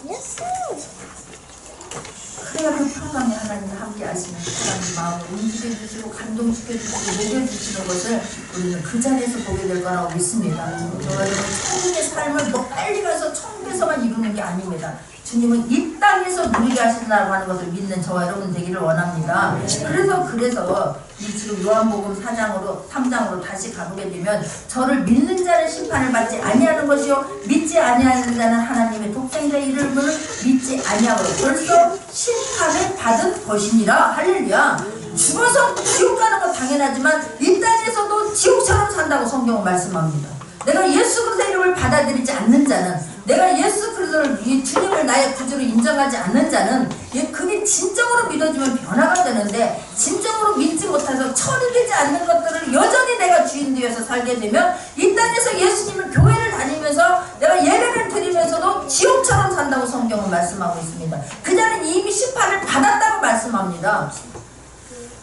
그래야 그 평강이 하나님이 함께 하시는 하나님 마음을 움직여주시고 감동시켜주시고 녹여주시는 것을 우리는 그 자리에서 보게 될 거라고 믿습니다. 저와 여러분 천국의 삶을 뭐 빨리 가서 천국에서만 이루는 게 아닙니다. 주님은 이 땅에서 누리게 하신다고 하는 것을 믿는 저와 여러분 되기를 원합니다. 그래서 이 지금 요한복음 3장으로 다시 가보게 되면 저를 믿는 자는 심판을 받지 아니하는 것이요 믿지 아니하는 자는 하나님의 독생자 이름을 믿지 아니하고 벌써 심판을 받은 것이니라. 할렐루야. 죽어서 지옥 가는 건 당연하지만 이 땅에서도 지옥처럼 산다고 성경은 말씀합니다. 내가 예수 그리스도의 이름을 받아들이지 않는 자는 내가 예수 그리스도를 이 주님을 나의 구주로 인정하지 않는 자는 그게 진정으로 믿어지면 변화가 되는데 진정으로 믿지 못해서 처리되지 않는 것들을 여전히 내가 주인 되어서 살게 되면 이 땅에서 예수님을 교회를 다니면서 내가 예배를 드리면서도 지옥처럼 산다고 성경은 말씀하고 있습니다. 그 자는 이미 심판을 받았다고 말씀합니다.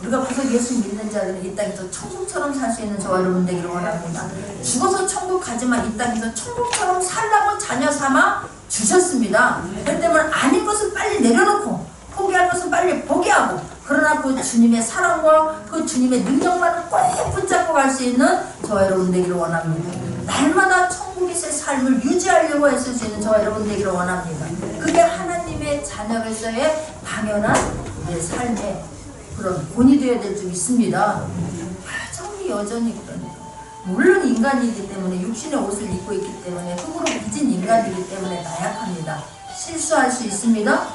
우리가 벌써 예수 믿는 자들은 이 땅에서 천국처럼 살 수 있는 저와 여러분 되기를 원합니다. 죽어서 천국 가지만 이 땅에서 천국처럼 살라고 자녀 삼아 주셨습니다. 그렇기 때문에 아닌 것은 빨리 내려놓고 포기할 것은 빨리 포기하고, 그러나 그 주님의 사랑과 그 주님의 능력만을 꼭 붙잡고 갈 수 있는 저와 여러분 되기를 원합니다. 날마다 천국에서의 삶을 유지하려고 했을 수 있는 저와 여러분 되기를 원합니다. 그게 하나님의 자녀로서의 당연한 내 삶의 그런 본이 되어야 될 줄 있습니다. 정이 여전히 그러니까. 물론 인간이기 때문에 육신의 옷을 입고 있기 때문에 흙으로 빚은 인간이기 때문에 나약합니다. 실수할 수 있습니다.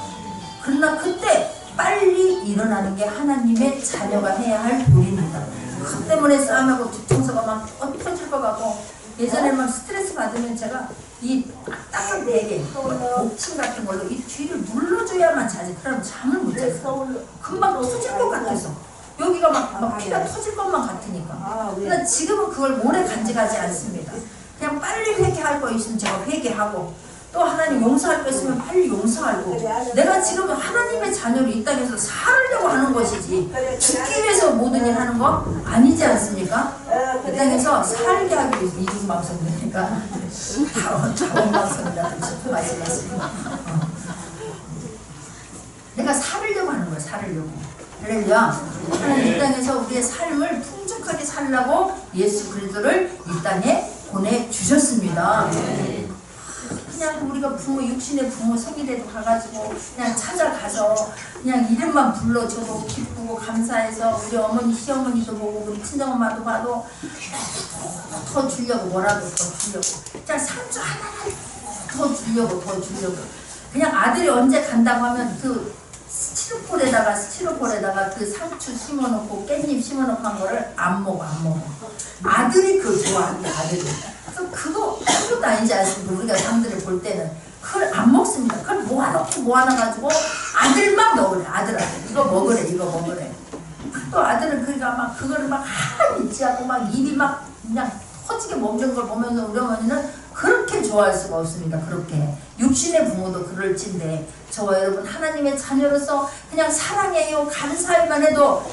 그러나 그때 빨리 일어나는 게 하나님의 자녀가 해야 할 도리입니다. 그 때문에 싸움하고 뒤통수가 막 터질 것 같고, 예전에 막 스트레스 받으면 제가 이 딱딱한 베개, 목침 같은 걸로 이 뒤를 눌러줘야만 자지. 그러면 잠을 못 자요. 금방 터질 것 같아서. 여기가 막 피가 터질 것만 같으니까. 그러나 지금은 그걸 오래 간직하지 않습니다. 그냥 빨리 회개할 거 있으면 제가 회개하고, 또 하나님 용서할 거 있으면 빨리 용서하고, 내가 지금 하나님의 자녀로 이 땅에서 살려고 하는 것이지 죽기 위해서 모든 일 하는 거 아니지 않습니까? 이 땅에서 살게 하기 위해서 이중방송이니까 자원방송이라고 싶은 말씀이었습니다. 내가 살으려고 하는 거야. 살으려고. 할렐루야. 하나님 이 땅에서 우리의 삶을 풍족하게 살라고 예수 그리스도를 이 땅에 보내주셨습니다. 그냥 우리가 부모, 육신의 부모 생일에도 가가지고 그냥 찾아가서 그냥 이름만 불러줘도 기쁘고 감사해서, 우리 어머니, 시어머니도 보고 우리 친정엄마도 봐도 더 주려고, 뭐라도 더 주려고, 그냥 상주 하나만 더 주려고, 더 주려고. 그냥 아들이 언제 간다고 하면 그 스티로폴에다가 그 상추 심어놓고 깻잎 심어놓고 한 거를 안 먹어. 아들이 그거 좋아한다, 아들이. 그래서 그거 아무것도 아니지 않습니까? 우리가 사람들을 볼 때는 그걸 안 먹습니다. 그걸 모아놔가지고 아들만 먹으래. 아들 이거 먹으래. 또 아들은 그러니까 막 그거를 막 하나도 잊지 않고 막 입이 막 그냥 터지게 먹는 걸 보면서 우리 어머니는 그렇게 좋아할 수가 없습니다. 그렇게 육신의 부모도 그럴진데, 저와 여러분 하나님의 자녀로서 그냥 사랑해요, 감사해만 해도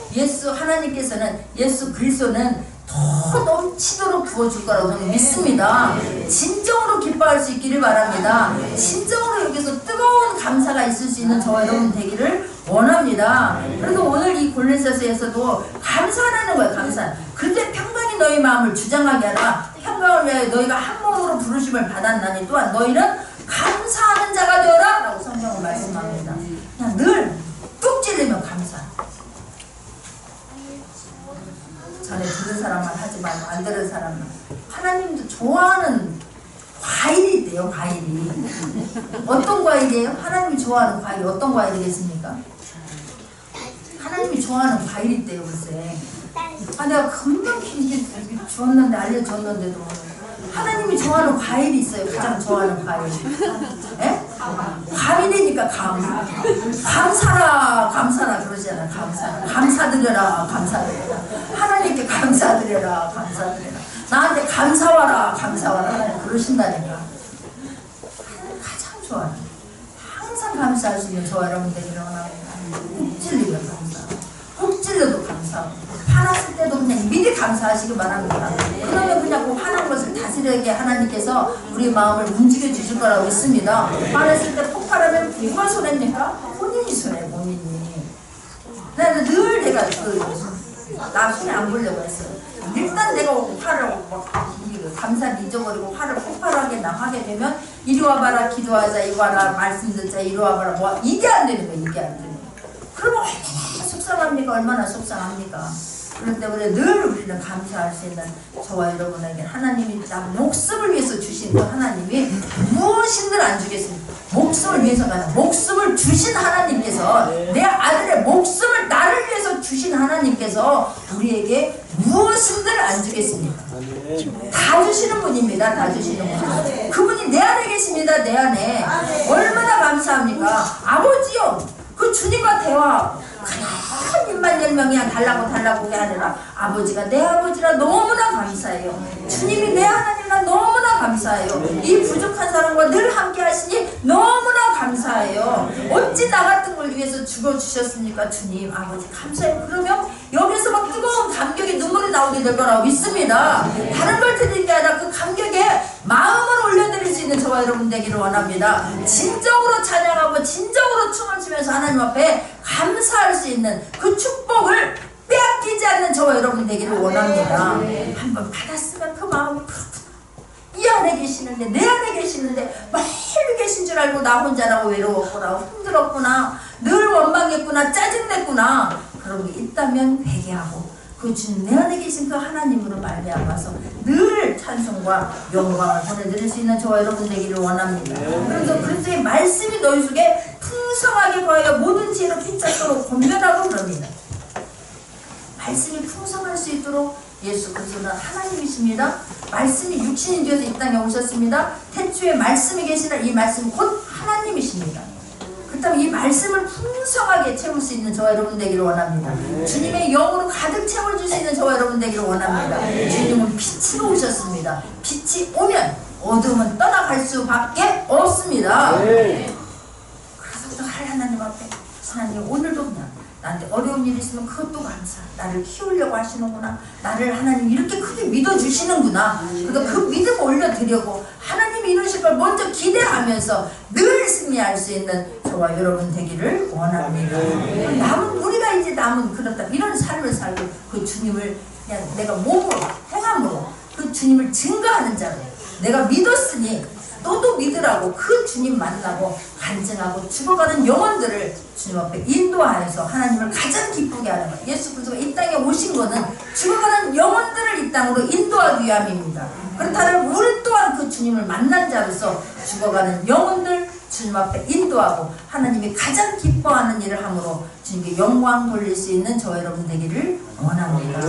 하나님께서는, 예수 그리스도는 더 넘치도록 부어줄 거라고 저는 믿습니다. 진정으로 기뻐할 수 있기를 바랍니다. 진정으로 여기서 뜨거운 감사가 있을 수 있는 저와 여러분 되기를 원합니다. 그래서 오늘 이 골로새서에서도 감사하라는 거예요. 감사. 그때 평강이 너희 마음을 주장하게 하라. 평강을 위하여 너희가 한 몸으로 부르심을 받았나니 또한 너희는 감사하는 자가 되어라 라고 성경은 말씀합니다. 그냥 늘 뚝 찌르면 감사. 전에 들은 사람만 하지 말고 안 들은 사람만. 하나님도 좋아하는 과일이 있대요. 과일이. 어떤 과일이에요? 하나님이 좋아하는 과일이 어떤 과일이겠습니까? 하나님이 좋아하는 과일이 있대요. 글쎄. 내가 금방 알려줬는데도 하나님이 좋아하는 과일이 있어요. 가장 좋아하는 과일. 에? 감이되니까 감사라 그러잖아. 감사드려라. 하나님께 감사드려라. 나한테 감사와라. 하나님 그러신다니까. 가장 좋아하는, 항상 감사할 수 있는 저와 여러분들이 원합니다. 훅 찔리면 감사, 훅 찔러도 감사하고, 화났을 때도 그냥 미리 감사하시기 바랍니다. 그러면 그냥 그 화난 것을 다스리게 하나님께서 우리 마음을 움직여 주실 거라고 믿습니다. 화냈을 때 폭발하면 누가 손해입니까? 본인이 손해, 본인이. 나는 늘 내가 나 손에 안 보려고 했어요. 일단 내가 화를 감사를 잊어버리고 화를 폭발하게 하게 되면 이리 와봐라, 기도하자, 이거 와라, 말씀 듣자, 이리 와봐라, 뭐 이게 안 되는 거야. 이게 안 되는 거야. 그러면 속상합니까? 얼마나 속상합니까? 그런데 때문에 늘 우리는 감사할 수 있는 저와 여러분에게 하나님이 나 목숨을 위해서 주신 그 하나님이 무엇인들 안 주겠습니까? 목숨을 위해서가 아니라 목숨을 주신 하나님께서, 내 아들의 목숨을 나를 위해서 주신 하나님께서 우리에게 무엇인들 안 주겠습니까? 다 주시는 분입니다. 다 주시는 분. 그분이 내 안에 계십니다. 내 안에. 얼마나 감사합니까? 아버지요, 그 주님과 대화 한 입만 열면 그냥 달라고 게 아니라 아버지가 내 아버지라 너무나 감사해요. 주님이 내 하나님이라 너무나 감사해요. 이 부족한 사람과 늘 함께 하시니 너무나 감사해요. 감사해요. 어찌 나 같은 걸 위해서 죽어주셨습니까? 주님 아버지 감사해요. 그러면 여기서 막 뜨거운 감격의 눈물이 나오게 될 거라고 믿습니다. 다른 걸 드리는 게 아니라 그 감격에 마음을 올려드릴 수 있는 저와 여러분 되기를 원합니다. 진정으로 찬양하고 진정으로 춤을 추면서 하나님 앞에 감사할 수 있는 그 축복을 빼앗기지 않는 저와 여러분 되기를 원합니다. 한번 받았으면 그 마음이 그렇구나. 이 안에 계시는데 내 안에 계시는데 멀리 계신 줄 알고 나 혼자라고 외로웠구나, 힘들었구나, 늘 원망했구나, 짜증냈구나. 그런 게 있다면 회개하고 그 주님 내 안에 계신 그 하나님으로 말미암아서 늘 찬송과 영광을 보내드릴 수 있는 저와 여러분 되기를 원합니다. 그래서 그리스도의 말씀이 너희 속에 풍성하게 거하여 모든 지혜로 핀짝도록 권면하고 그럽니다. 말씀이 풍성할 수 있도록 예수 그리스도는 하나님이십니다. 말씀이 육신이 되어서 이 땅에 오셨습니다. 태초에 말씀이 계시나 이 말씀은 곧 하나님이십니다. 그렇다면 이 말씀을 풍성하게 채울 수 있는 저와 여러분 되기를 원합니다. 주님의 영으로 가득 채워줄 수 있는 저와 여러분 되기를 원합니다. 주님은 빛으로 오셨습니다. 빛이 오면 어둠은 떠나갈 수밖에 없습니다. 그래서 하나님 앞에 하나님 오늘도 그냥 나한테 어려운 일이 있으면 그것도 감사. 나를 키우려고 하시는구나. 나를 하나님 이렇게 크게 믿어주시는구나. 그러니까 그 믿음 올려드리고 하나님이 이루실 걸 먼저 기대하면서 늘 승리할 수 있는 저와 여러분 되기를 원합니다. 우리가 이제 남은 그렇다 이런 삶을 살고 그 주님을 그냥 내가 몸으로 행함으로 그 주님을 증거하는 자로 내가 믿었으니 너도 믿으라고 그 주님 만나고 간증하고 죽어가는 영혼들을 주님 앞에 인도하여서 하나님을 가장 기쁘게 하는 것. 예수 그리스도가 이 땅에 오신 것은 죽어가는 영혼들을 이 땅으로 인도하기 위함입니다. 그렇다면 우리 또한 그 주님을 만난 자로서 죽어가는 영혼들 주님 앞에 인도하고 하나님이 가장 기뻐하는 일을 함으로 주님께 영광 돌릴 수 있는 저와 여러분 되기를 원합니다.